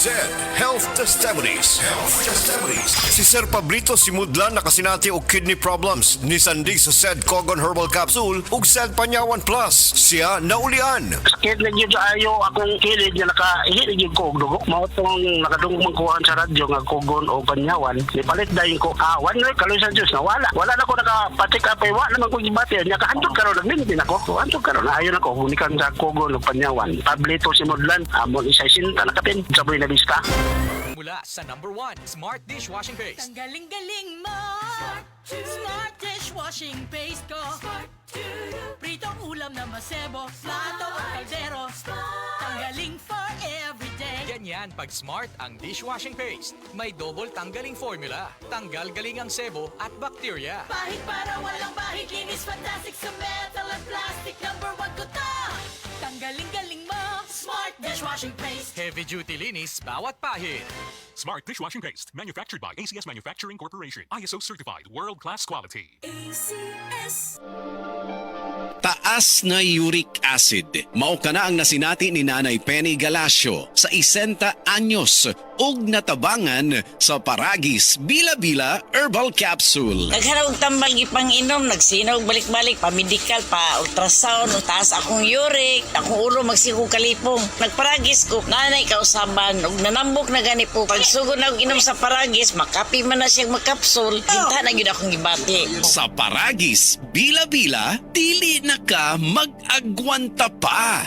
ZED Health Testimonies. Si Sir Pablito Simudlan nakasinati og kidney problems ni sandig sa ZED Cogon Herbal Capsule ug ZED Panyawan Plus. Siya naulian. Sakit na yun ayo akong kilid nga nakahilig yung ko og dugo. Mao tong nakadungog kuhaan sa radyo nga Cogon o Panyawan. Ipalit dayon ko one week kaloy sa Diyos na wala na ko nakapatik up ay wala naman ko gibati nya kahandog karon nagminti nako. Handog karon ayo na ko unikan sa Cogon o Panyawan. Pablito Simudlan amon isa sinta nakapin sa buhay na lista. Mula sa #1 Smart Dishwashing Paste. Ang galing-galing mo! Smart dishwashing paste ko. Pritong ulam na masebo. Plato o kaldero. Tanggaling for everyday. Ganyan pag Smart ang dishwashing paste. May double tanggaling formula. Tanggal galing ang sebo at bakterya. Bahid para walang bahid. Linis fantastic sa metal at plastic. #1 ko to! Tanggaling-galing mo! Smart dishwashing paste. Heavy duty linis bawat pahid. Smart Dishwashing Paste, manufactured by ACS Manufacturing Corporation. ISO certified, world-class quality. ACS. Taas na uric acid. Mao kana ang nasinati ni Nanay Penny Galasio sa 60 anyos ug natabangan sa Paragis Bila-Bila Herbal Capsule. Naghanap tambal ipang-inom, nagsinaw balik-balik, pa-medical, pa-ultrasound, taas akong uric, akong ulo magsiku kalipong. Nagparagis ko, nanay kausaban, ug nanambok na gani po. Pagsugod na og inom sa Paragis, makapi man na siyang magkapsul, hinta na gyud akong gibati. Sa Paragis Bila-Bila, dili na ka mag-agwanta pa.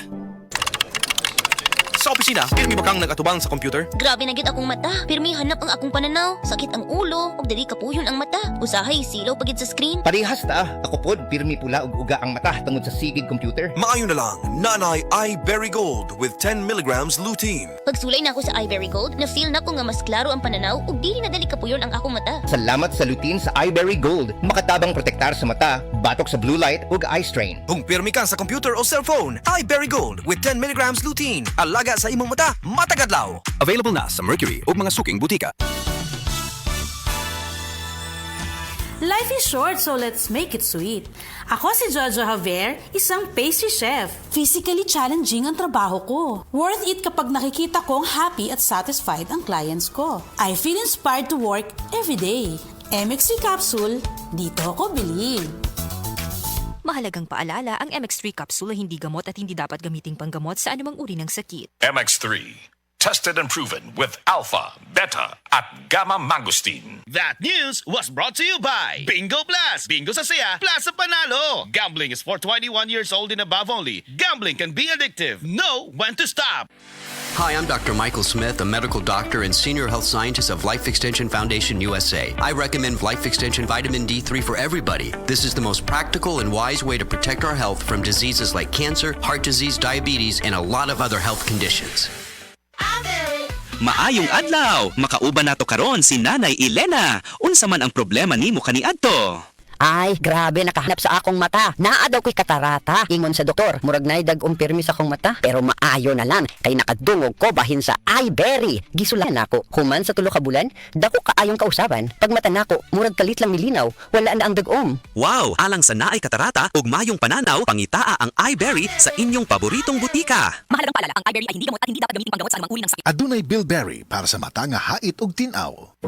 Sa opisina, pirmi ba kang nagatubang sa computer? Grabe na gid akong mata. Pirmi hanap ang akong pananaw. Sakit ang ulo, ug dili kapuyon ang mata. Usahay silaw pagid sa screen. Parehas ta, ako pod pirmi pula ug uga ang mata tungod sa sigid computer. Maayo na lang, Nanay iBerry Gold with 10 milligrams lutein. Pagsulay na ako sa iBerry Gold, na feel na ko nga mas klaro ang pananaw ug dili na dali kapuyon ang akong mata. Salamat sa lutein sa iBerry Gold. Makatabang protektar sa mata, batok sa blue light ug eye strain. Kung pirmi ka sa computer o cellphone, iBerry Gold with 10 milligrams lutein. Alaga sa imong mata, matagadlaw. Available na sa Mercury o mga suking butika. Life is short, so let's make it sweet. Ako si Jojo Javier, isang pastry chef. Physically challenging ang trabaho ko. Worth it kapag nakikita kong happy at satisfied ang clients ko. I feel inspired to work every day. MX3 capsule, dito ako bilhin. Mahalagang paalala, ang MX3 capsule ay hindi gamot at hindi dapat gamiting panggamot sa anumang uri ng sakit. MX3, tested and proven with alpha, beta, at gamma mangosteen. That news was brought to you by Bingo Plus. Bingo sa saya, plus sa panalo. Gambling is for 21 years old and above only. Gambling can be addictive. Know when to stop. Hi, I'm Dr. Michael Smith, a medical doctor and senior health scientist of Life Extension Foundation USA. I recommend Life Extension Vitamin D3 for everybody. This is the most practical and wise way to protect our health from diseases like cancer, heart disease, diabetes, and a lot of other health conditions. Maayong adlaw, makauban nato karon si Nanay Elena. Unsa man ang problema nimo kaniadto? Ay, grabe, nakahanap sa akong mata. Naa daw ko'y katarata. Ingon sa doktor, murag na dag pirmi sa akong mata. Pero maayo na lang, kay nakadungog ko bahin sa iBerry. Gisulan ako, human sa 3 ka bulan, dako kaayong kausaban. Pag mata nako, murag kalit lang milinaw, wala na ang dagom. Wow, alang sa naay katarata ug mayong pananaw, pangitaa ang iBerry sa inyong paboritong butika. Mahalagang paalala, ang iBerry ay hindi gamot at hindi dapat gamitin panggamot sa anumang uri ng sakit. Adunay bilberry para sa mata nga hait ug tin-aw.